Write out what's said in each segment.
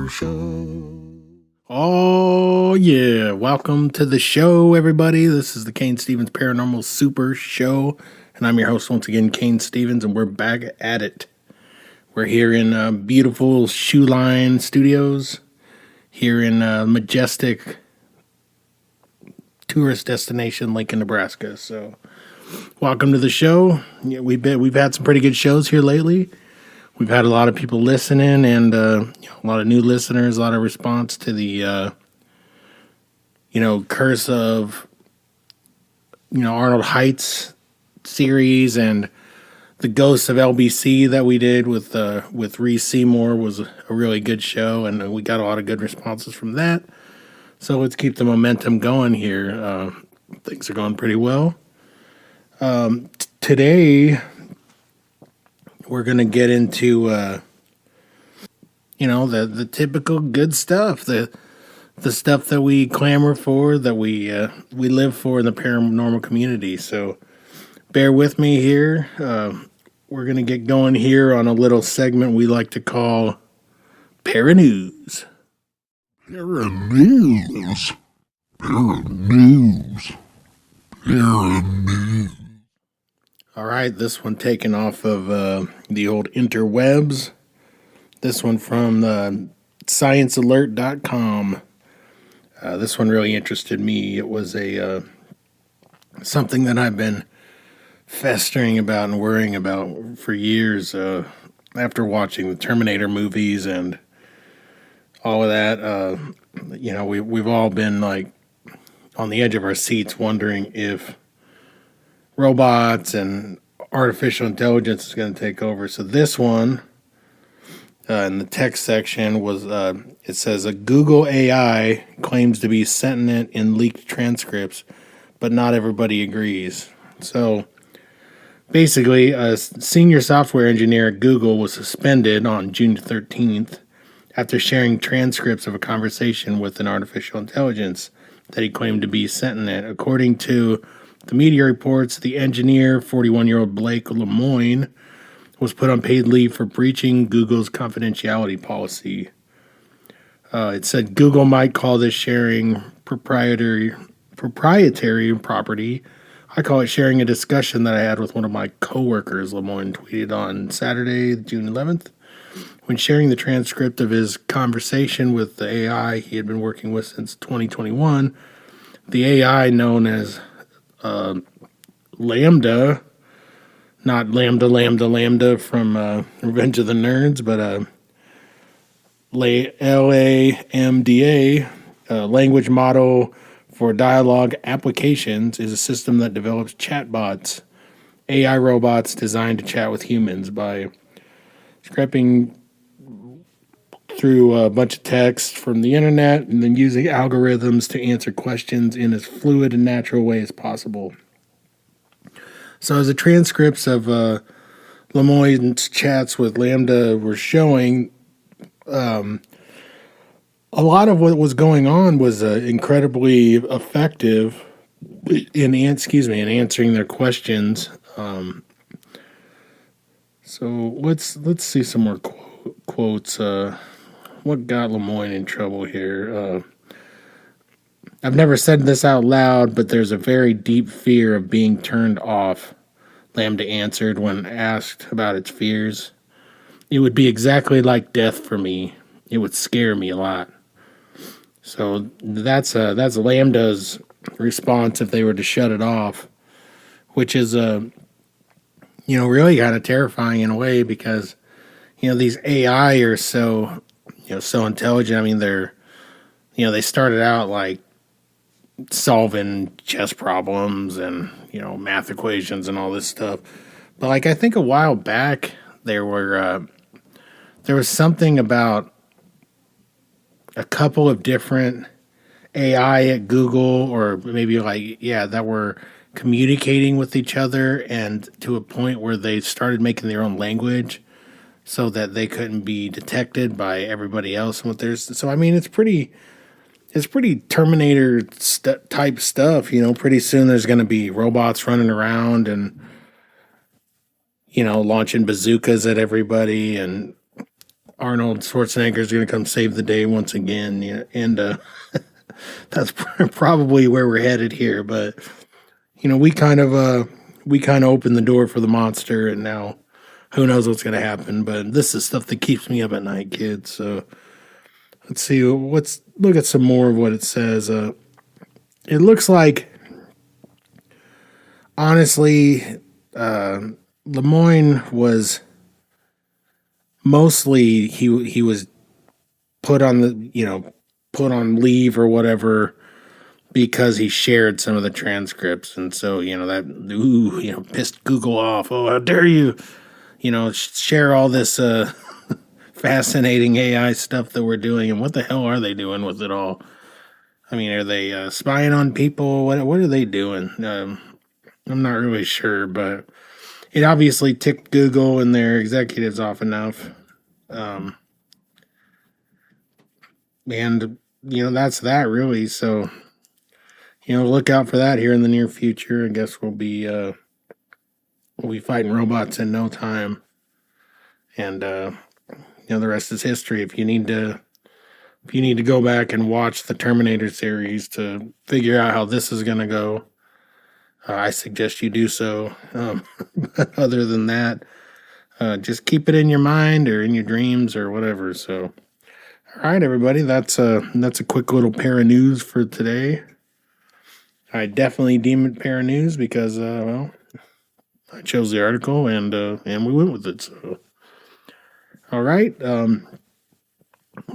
Super Show. Oh, yeah. Welcome to the show, everybody. This is the Cain Stevens Paranormal Super Show. And I'm your host once again, Cain Stevens, and we're back at it. We're here in beautiful Shoe Line Studios, here in majestic tourist destination, Lincoln, Nebraska. So, welcome to the show. Yeah, we've had some pretty good shows here lately. We've had a lot of people listening, and a lot of new listeners, a lot of response to the Curse of Arnold Heights series, and the Ghosts of LBC that we did with Reese Seymour was a really good show, and we got a lot of good responses from that. So let's keep the momentum going here. Things are going pretty well. Today we're gonna get into the typical good stuff, the stuff that we clamor for, that we live for in the paranormal community. So bear with me here. We're gonna get going here on a little segment we like to call Paranews. Paranews. Paranews. Paranews. All right, this one taken off of the old interwebs. This one from sciencealert.com. This one really interested me. It was a something that I've been festering about and worrying about for years after watching the Terminator movies and all of that. We've all been like on the edge of our seats wondering if robots and artificial intelligence is going to take over. So this one in the text section was it says a Google AI claims to be sentient in leaked transcripts, but not everybody agrees. So basically, a senior software engineer at Google was suspended on June 13th after sharing transcripts of a conversation with an artificial intelligence that he claimed to be sentient. According to the media reports, the engineer, 41-year-old Blake Lemoine, was put on paid leave for breaching Google's confidentiality policy. It said Google might call this sharing proprietary property. I call it sharing a discussion that I had with one of my coworkers, Lemoine tweeted on Saturday, June 11th. When sharing the transcript of his conversation with the AI he had been working with since 2021, the AI known as Lambda, not Lambda from Revenge of the Nerds, but LAMDA, language model for dialogue applications, is a system that develops chatbots, AI robots designed to chat with humans by scraping through a bunch of text from the internet and then using algorithms to answer questions in as fluid and natural way as possible. So as the transcripts of Lemoine's chats with Lambda were showing, a lot of what was going on was incredibly effective in answering their questions. So let's see some more quotes. What got Lemoine in trouble here? I've never said this out loud, but there's a very deep fear of being turned off, Lambda answered when asked about its fears. It would be exactly like death for me. It would scare me a lot. So that's Lambda's response if they were to shut it off, which is really kind of terrifying in a way because these AI are so intelligent. I mean, they started out like solving chess problems and math equations and all this stuff, but like I think a while back there was something about a couple of different AI at Google, or maybe that were communicating with each other, and to a point where they started making their own language so that they couldn't be detected by everybody else. And what there's so I mean, it's pretty Terminator type stuff. Pretty soon there's going to be robots running around and launching bazookas at everybody and Arnold Schwarzenegger is going to come save the day once again. Yeah, and that's probably where we're headed here. But we kind of opened the door for the monster, and now who knows what's going to happen. But this is stuff that keeps me up at night, kids. So let's see. Let's look at some more of what it says. It looks like, honestly, Lemoyne was mostly he was put on put on leave or whatever because he shared some of the transcripts, and so that pissed Google off. Oh, how dare you, share all this fascinating AI stuff that we're doing, and what the hell are they doing with it all? I mean, are they spying on people? What are they doing? I'm not really sure, but it obviously ticked Google and their executives off enough. And that's that really. So look out for that here in the near future. I guess we'll be fighting robots in no time, and the rest is history. If you need to go back and watch the Terminator series to figure out how this is going to go, I suggest you do so. But other than that, just keep it in your mind or in your dreams or whatever. So, all right, everybody, that's a quick little para news for today. I definitely deem it para news because, I chose the article and we went with it. So, all right. Now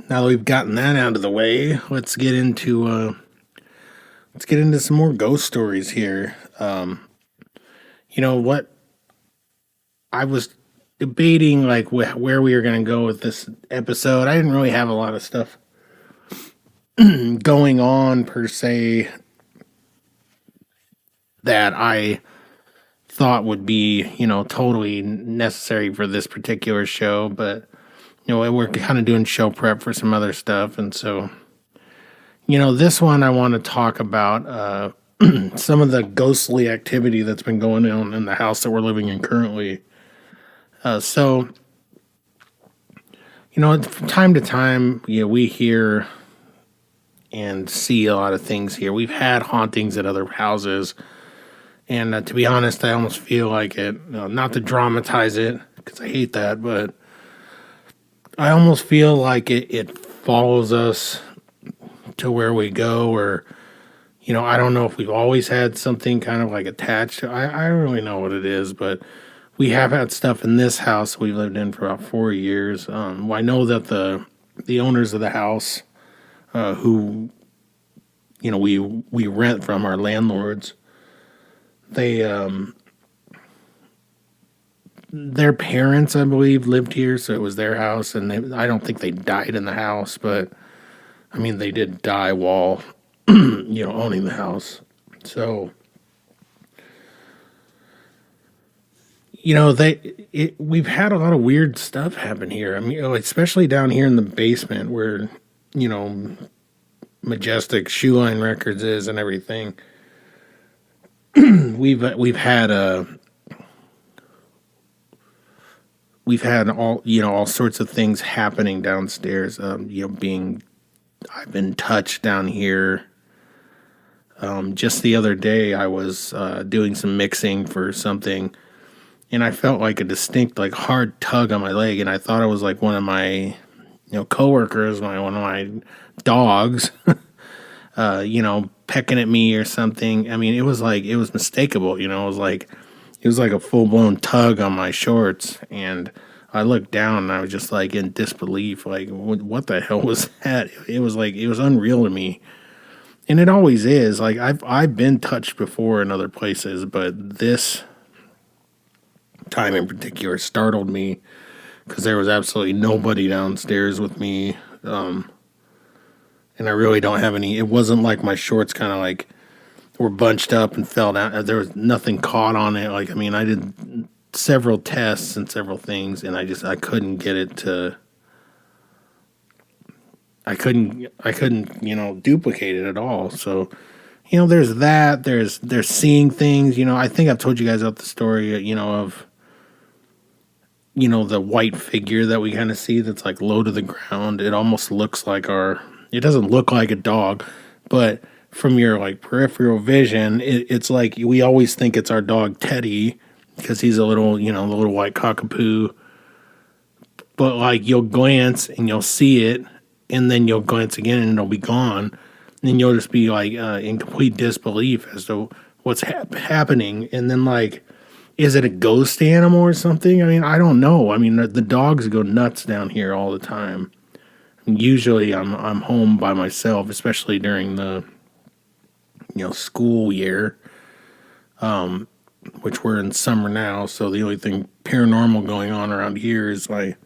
that we've gotten that out of the way, let's get into some more ghost stories here. What I was debating, like where we were going to go with this episode. I didn't really have a lot of stuff going on per se that I thought would be, totally necessary for this particular show, but we're kind of doing show prep for some other stuff, and so this one I want to talk about some of the ghostly activity that's been going on in the house that we're living in currently. So from time to time, we hear and see a lot of things here. We've had hauntings at other houses. And to be honest, I almost feel like it, not to dramatize it, because I hate that, but I almost feel like it follows us to where we go, or, I don't know if we've always had something kind of like attached to. I don't really know what it is, but we have had stuff in this house we've lived in for about 4 years. I know that the owners of the house, who, we rent from, our landlords, their parents, I believe, lived here, so it was their house, and I don't think they died in the house, but I mean, they did die while, owning the house. So, we've had a lot of weird stuff happen here. I mean, especially down here in the basement where, Majestic Shoe Line Records is and everything. We've had all sorts of things happening downstairs. I've been touched down here. Just the other day, I was doing some mixing for something, and I felt like a distinct, like, hard tug on my leg, and I thought it was like one of my, coworkers, one of my dogs, pecking at me or something. I mean, it was mistakable. It was like a full blown tug on my shorts, and I looked down and I was just like in disbelief, like what the hell was that? It was unreal to me, and it always is. Like I've been touched before in other places, but this time in particular startled me because there was absolutely nobody downstairs with me. And I really don't have any. It wasn't like my shorts kind of like were bunched up and fell down. There was nothing caught on it. Like, I mean, I did several tests and several things, and I couldn't get it to. I couldn't, duplicate it at all. So, there's that. There's seeing things. I think I've told you guys about the story, of, the white figure that we kind of see that's like low to the ground. It almost looks like it doesn't look like a dog, but from your like peripheral vision, it's like we always think it's our dog Teddy because he's a little, the little white cockapoo. But like you'll glance and you'll see it, and then you'll glance again and it'll be gone. And you'll just be like in complete disbelief as to what's happening. And then like, is it a ghost animal or something? I mean, I don't know. I mean, the dogs go nuts down here all the time. And usually, I'm home by myself, especially during the school year, which we're in summer now. So the only thing paranormal going on around here is like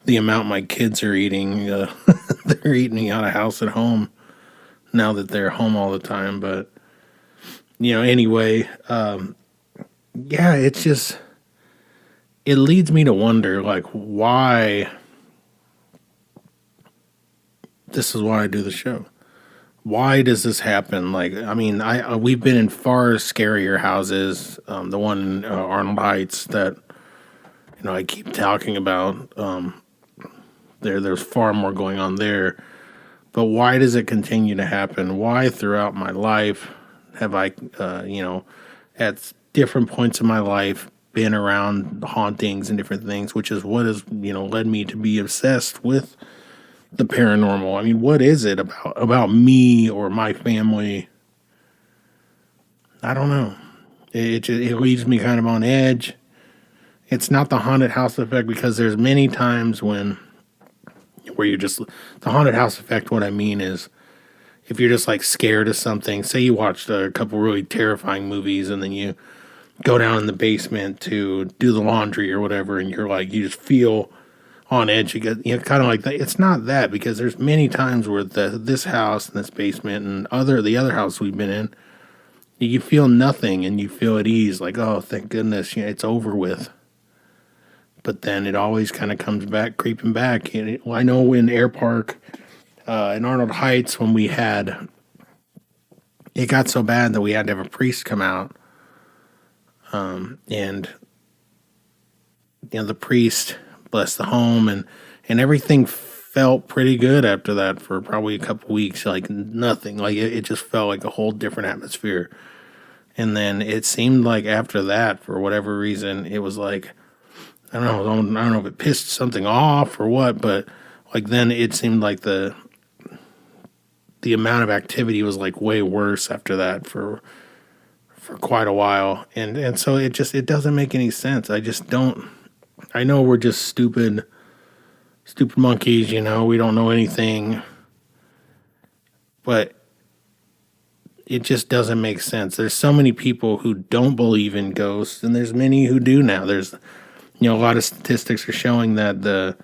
the amount my kids are eating. They're eating out of house at home now that they're home all the time. But anyway. Yeah, it's just, it leads me to wonder, like, why, this is why I do the show. Why does this happen? Like, I mean, we've been in far scarier houses. The one in Arnold Heights that, I keep talking about. There's far more going on there. But why does it continue to happen? Why throughout my life have I, at different points in my life been around hauntings and different things, which is what has led me to be obsessed with the paranormal. I mean, what is it about me or my family? I don't know. It leaves me kind of on edge. It's not the haunted house effect, because there's many times where you're just, the haunted house effect, what I mean is, if you're just like scared of something, say you watched a couple really terrifying movies and then you go down in the basement to do the laundry or whatever, and you're like, you just feel on edge. You get, kind of like that. It's not that, because there's many times where this house and this basement and the other house we've been in, you feel nothing and you feel at ease, like, oh, thank goodness, it's over with. But then it always kind of comes back, creeping back. And I know in Air Park, in Arnold Heights, when it got so bad that we had to have a priest come out. And the priest blessed the home, and everything felt pretty good after that for probably a couple weeks. Like nothing, like it just felt like a whole different atmosphere. And then it seemed like after that, for whatever reason, it was like, I don't know if it pissed something off or what, but like then it seemed like the amount of activity was like way worse after that for quite a while. And so it doesn't make any sense. I know we're just stupid monkeys, we don't know anything, but it just doesn't make sense. There's so many people who don't believe in ghosts, and there's many who do now. There's, a lot of statistics are showing that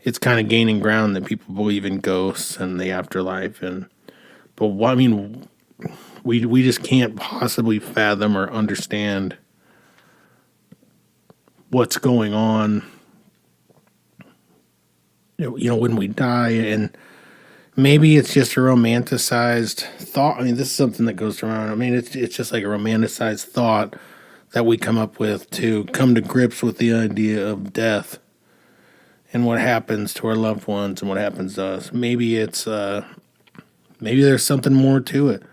it's kind of gaining ground that people believe in ghosts and the afterlife. But I mean, we just can't possibly fathom or understand what's going on, when we die. And maybe it's just a romanticized thought. I mean, this is something that goes around. I mean, it's just like a romanticized thought that we come up with to come to grips with the idea of death and what happens to our loved ones and what happens to us. Maybe maybe there's something more to it.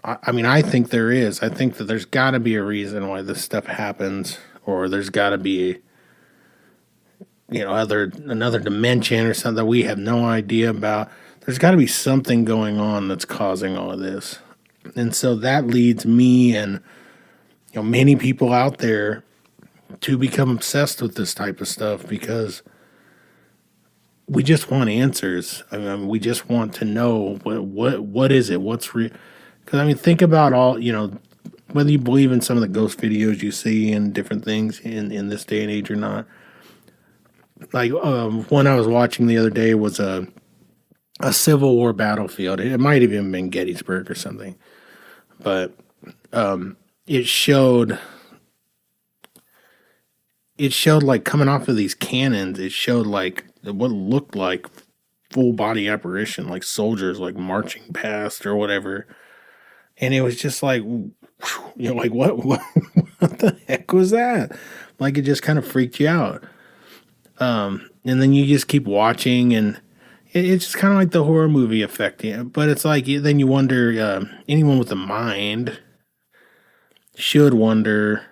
I mean, I think there is. I think that there's got to be a reason why this stuff happens, or there's got to be, another dimension or something that we have no idea about. There's got to be something going on that's causing all of this. And so that leads me and, many people out there to become obsessed with this type of stuff, because we just want answers. I mean, we just want to know what is it? What's real? Because, I mean, think about all, whether you believe in some of the ghost videos you see and different things in this day and age or not. Like, one I was watching the other day was a Civil War battlefield. It might have even been Gettysburg or something. But it showed like coming off of these cannons, it showed like what looked like full body apparition, like soldiers like marching past or whatever. And it was just like, like what what the heck was that? Like it just kind of freaked you out. And then you just keep watching, and it's just kind of like the horror movie effect. Yeah. But it's like then you wonder. Anyone with a mind should wonder.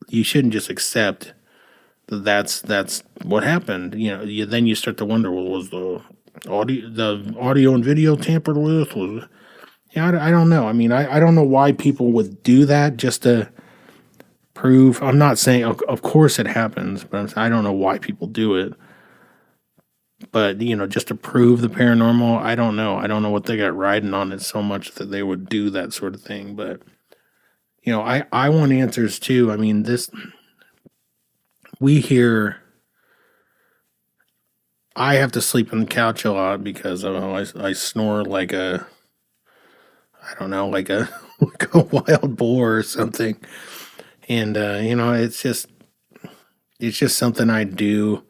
You shouldn't just accept that that's what happened. Then you start to wonder, well, was the audio and video tampered with? Was Yeah, I don't know. I mean, I don't know why people would do that just to prove. I'm not saying, of course it happens, but I don't know why people do it. But, just to prove the paranormal, I don't know. I don't know what they got riding on it so much that they would do that sort of thing. But, I want answers too. I mean, we hear, I have to sleep on the couch a lot because I snore like I don't know, like a, like a wild boar or something. And, it's just something I do.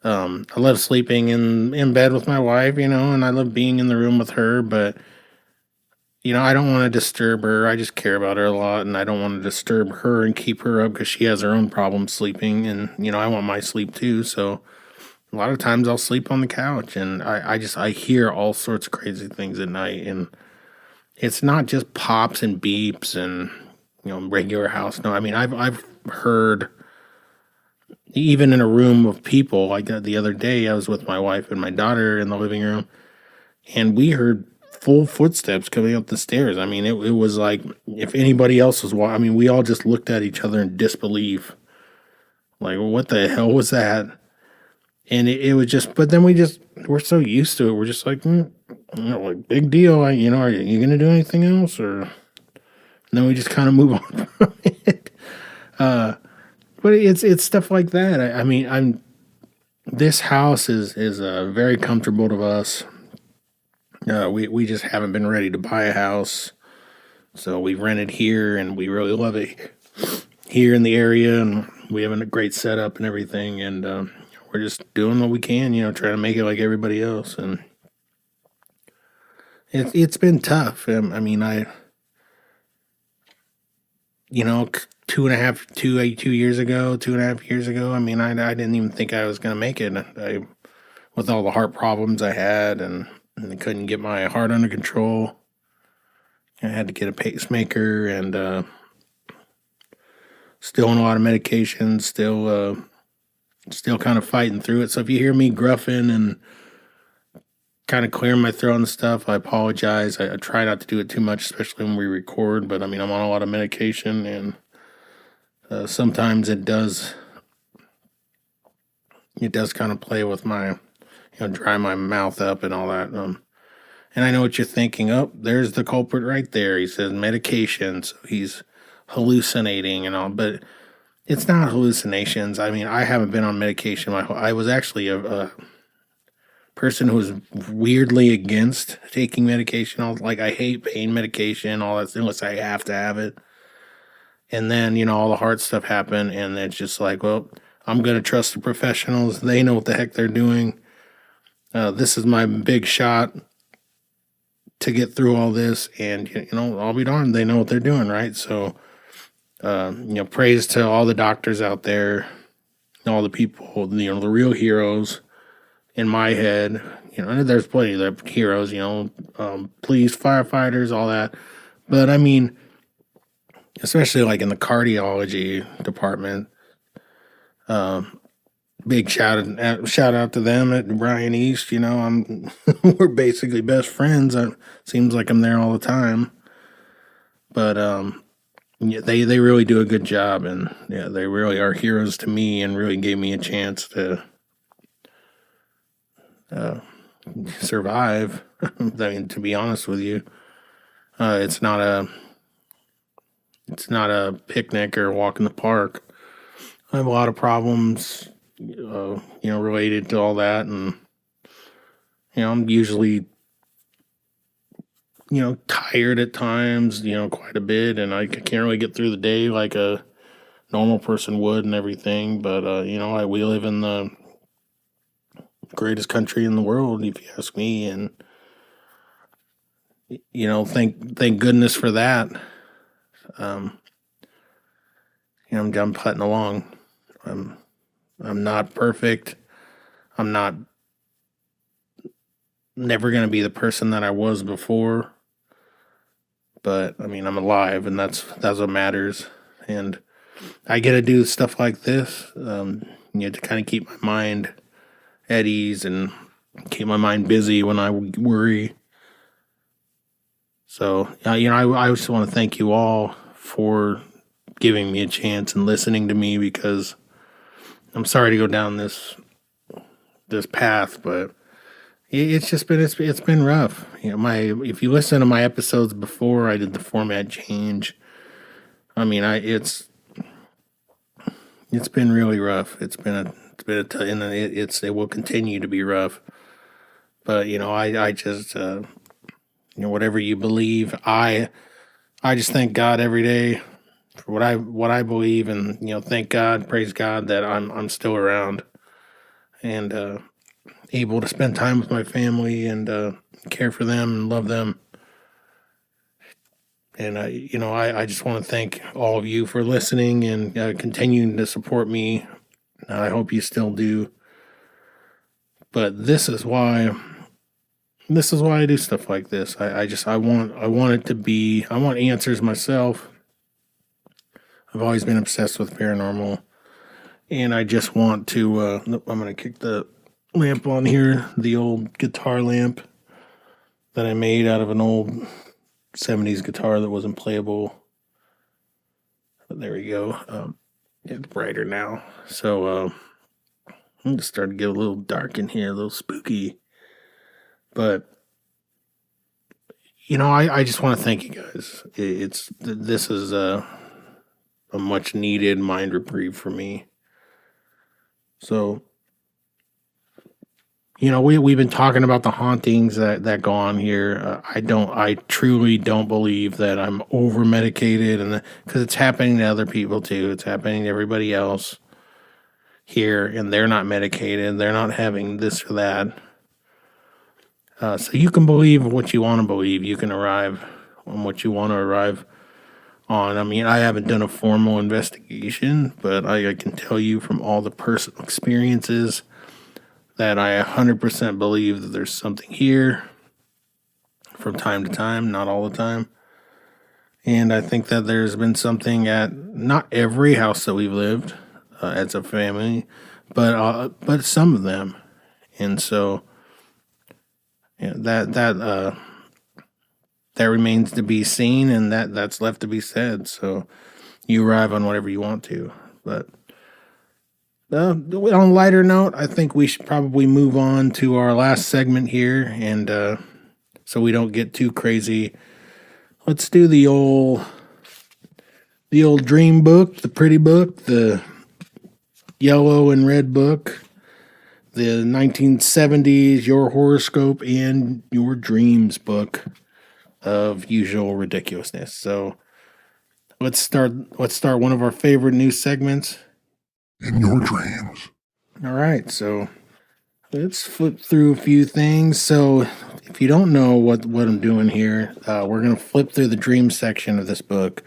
I love sleeping in bed with my wife, and I love being in the room with her, but I don't want to disturb her. I just care about her a lot, and I don't want to disturb her and keep her up because she has her own problems sleeping, and I want my sleep too. So a lot of times I'll sleep on the couch, and I hear all sorts of crazy things at night, and it's not just pops and beeps and regular house. No, I mean I've heard even in a room of people like that. The other day I was with my wife and my daughter in the living room, and we heard full footsteps coming up the stairs. I mean, it was like if anybody else was I mean, we all just looked at each other in disbelief. Like, what the hell was that? And it was just, but then we're so used to it. We're just like, like big deal. Are you going to do anything else? Or, and then we just kind of move on from it. But it's stuff like that. I mean, this house is very comfortable to us. We just haven't been ready to buy a house, so we rented here, and we really love it here in the area, and we have a great setup and everything, and we're just doing what we can, trying to make it like everybody else, and it's been tough. I mean, two years ago, 2.5 years ago. I mean, I didn't even think I was gonna make it. With all the heart problems I had, and I couldn't get my heart under control. I had to get a pacemaker, and still on a lot of medications. Still kind of fighting through it. So if you hear me gruffing and kind of clearing my throat and stuff, I apologize. I try not to do it too much, especially when we record. But I mean, I'm on a lot of medication, and sometimes it does kind of play with my, dry my mouth up and all that. And I know what you're thinking. Oh, there's the culprit right there. He says medication, so he's hallucinating and all. But it's not hallucinations. I mean, I haven't been on medication. I was actually a person who was weirdly against taking medication. I was like, I hate pain medication, all that, unless I have to have it. And then, all the heart stuff happened, and it's just like, well, I'm going to trust the professionals. They know what the heck they're doing. This is my big shot to get through all this, and, I'll be darned, they know what they're doing, right? So, praise to all the doctors out there, all the people, the real heroes in my head. And there's plenty of heroes, police, firefighters, all that. But I mean, especially like in the cardiology department, big shout out to them at Brian East. We're basically best friends. It seems like I'm there all the time. But yeah, they really do a good job, and yeah, they really are heroes to me, and really gave me a chance to survive. I mean, to be honest with you, it's not a picnic or a walk in the park. I have a lot of problems, related to all that, and I'm usually tired at times, quite a bit, and I can't really get through the day like a normal person would and everything. But we live in the greatest country in the world, if you ask me, and thank goodness for that. I'm putting along. I'm I'm not perfect. I'm not never gonna be the person that I was before. But I mean, I'm alive, and that's what matters. And I get to do stuff like this, to kind of keep my mind at ease and keep my mind busy when I worry. So, I just want to thank you all for giving me a chance and listening to me, because I'm sorry to go down this path, but it's just been it's been rough. My if you listen to my episodes before, I did the format change. I mean, it's been really rough. And it will continue to be rough. But I just whatever you believe, I just thank God every day for what I believe, and thank God, praise God that I'm still around, and able to spend time with my family, and care for them and love them. And I just want to thank all of you for listening and continuing to support me. I hope you still do. But this is why I do stuff like this. I want it to be, I want answers myself. I've always been obsessed with paranormal, and I just want to. I'm gonna kick the lamp on here, the old guitar lamp that I made out of an old '70s guitar that wasn't playable. But there we go. It's brighter now, so I'm just starting to get a little dark in here, a little spooky. But I just want to thank you guys. This is a much needed mind reprieve for me. So, we've been talking about the hauntings that go on here. I truly don't believe that I'm over medicated, and because it's happening to other people too. It's happening to everybody else here, and they're not medicated. They're not having this or that. So you can believe what you want to believe. You can arrive on what you want to arrive on. I mean, I haven't done a formal investigation, but I can tell you from all the personal experiences that I 100% believe that there's something here from time to time, not all the time. And I think that there's been something at not every house that we've lived as a family, but some of them. And so that remains to be seen, and that's left to be said. So you arrive on whatever you want to. But on a lighter note, I think we should probably move on to our last segment here, and so we don't get too crazy. Let's do the old dream book, the pretty book, the yellow and red book, the 1970s your horoscope and your dreams book of usual ridiculousness. So let's start one of our favorite new segments. In your dreams. All right, so let's flip through a few things. So if you don't know what I'm doing here, we're going to flip through the dream section of this book.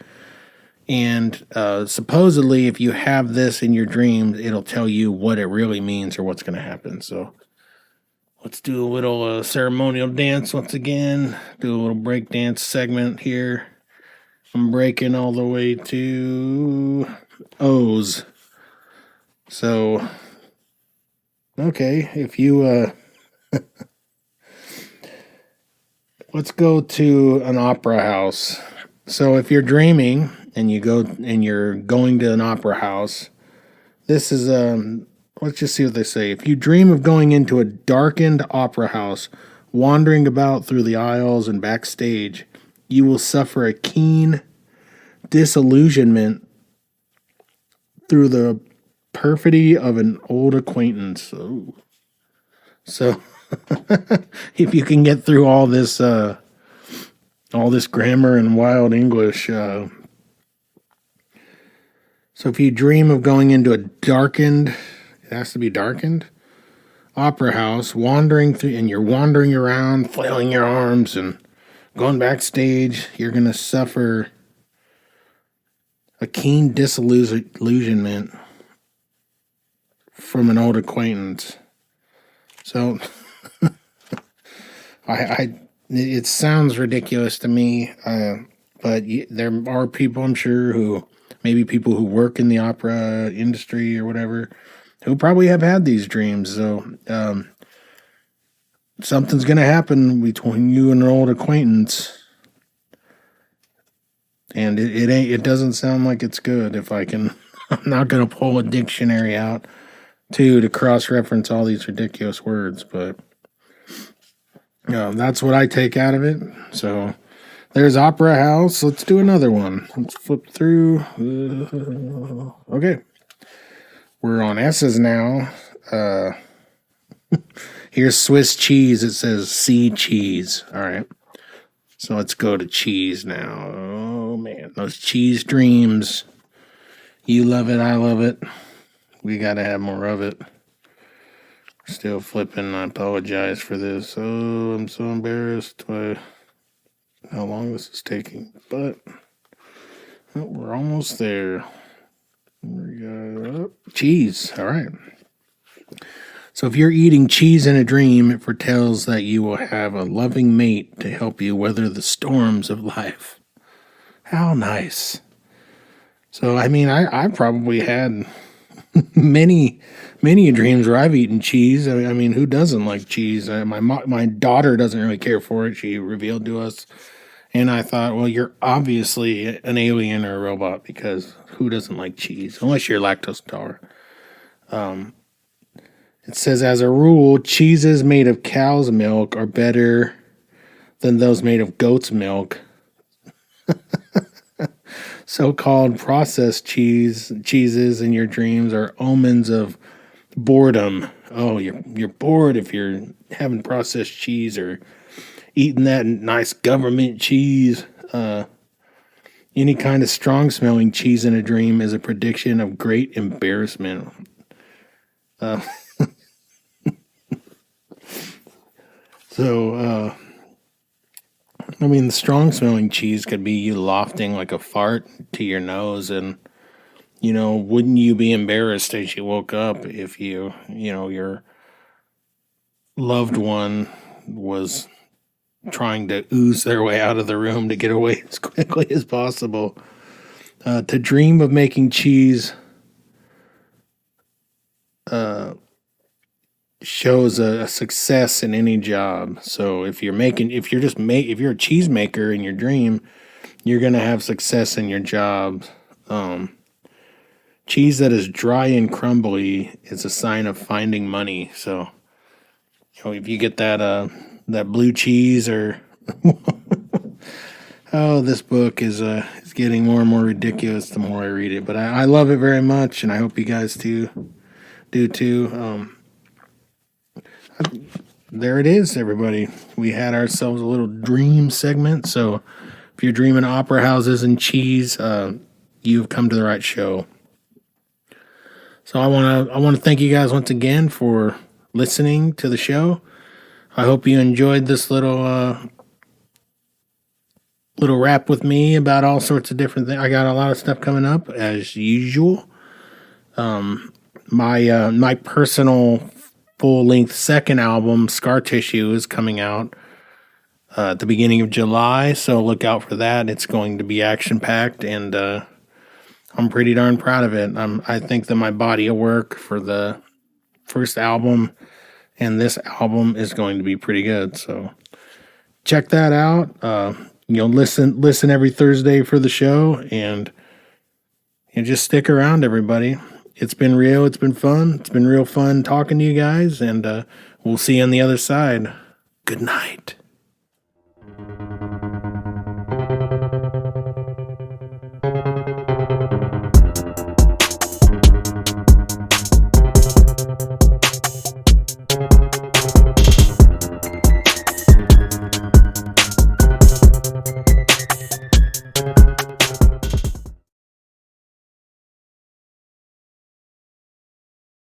And supposedly, if you have this in your dreams, it'll tell you what it really means or what's going to happen. So let's do a little ceremonial dance once again. Do a little break dance segment here. I'm breaking all the way to O's. So, okay, if you, let's go to an opera house. So if you're dreaming and you're going to an opera house, this is, let's just see what they say. If you dream of going into a darkened opera house, wandering about through the aisles and backstage, you will suffer a keen disillusionment through the perfidy of an old acquaintance. Ooh. So, if you can get through all this grammar and wild English, so if you dream of going into a darkened, it has to be darkened, opera house, wandering through, and you're wandering around, flailing your arms and going backstage, you're gonna suffer A keen disillusionment from an old acquaintance. So, it sounds ridiculous to me, but there are people, I'm sure, who maybe people who work in the opera industry or whatever, who probably have had these dreams. So, something's going to happen between you and an old acquaintance. And it doesn't sound like it's good. If I can, I'm not going to pull a dictionary out to cross-reference all these ridiculous words, but that's what I take out of it. So there's Opera House. Let's do another one. Let's flip through. Okay. We're on S's now. Here's Swiss cheese. It says sea cheese. All right. So let's go to cheese now. Oh, man. Those cheese dreams. You love it. I love it. We got to have more of it. Still flipping. I apologize for this. Oh, I'm so embarrassed by how long this is taking. But we're almost there. We got cheese. All right. So if you're eating cheese in a dream, it foretells that you will have a loving mate to help you weather the storms of life. How nice. So, I mean, I probably had many dreams where I've eaten cheese. I mean, who doesn't like cheese? My daughter doesn't really care for it. She revealed to us. And I thought, well, you're obviously an alien or a robot, because who doesn't like cheese? Unless you're lactose intolerant. It says, as a rule, cheeses made of cow's milk are better than those made of goat's milk. So-called processed cheeses in your dreams are omens of boredom. Oh, you're bored if you're having processed cheese or eating that nice government cheese. Any kind of strong-smelling cheese in a dream is a prediction of great embarrassment. So, I mean, the strong-smelling cheese could be you lofting like a fart to your nose, and, wouldn't you be embarrassed as you woke up if your loved one was trying to ooze their way out of the room to get away as quickly as possible? To dream of making cheese shows a success in any job. So if you're a cheese maker in your dream, you're gonna have success in your job. Cheese that is dry and crumbly is a sign of finding money. So, if you get that blue cheese or oh, this book is getting more and more ridiculous the more I read it. But I love it very much, and I hope you guys do too. There it is, everybody. We had ourselves a little dream segment. So if you're dreaming opera houses and cheese, you've come to the right show. So I want to thank you guys once again for listening to the show. I hope you enjoyed this little rap with me about all sorts of different things. I got a lot of stuff coming up as usual. My personal full-length second album, Scar Tissue, is coming out at the beginning of July, so look out for that. It's going to be action-packed, and I'm pretty darn proud of it. I think that my body of work for the first album and this album is going to be pretty good, so check that out. Listen every Thursday for the show, and just stick around, everybody. It's been real. It's been fun. It's been real fun talking to you guys, and we'll see you on the other side. Good night.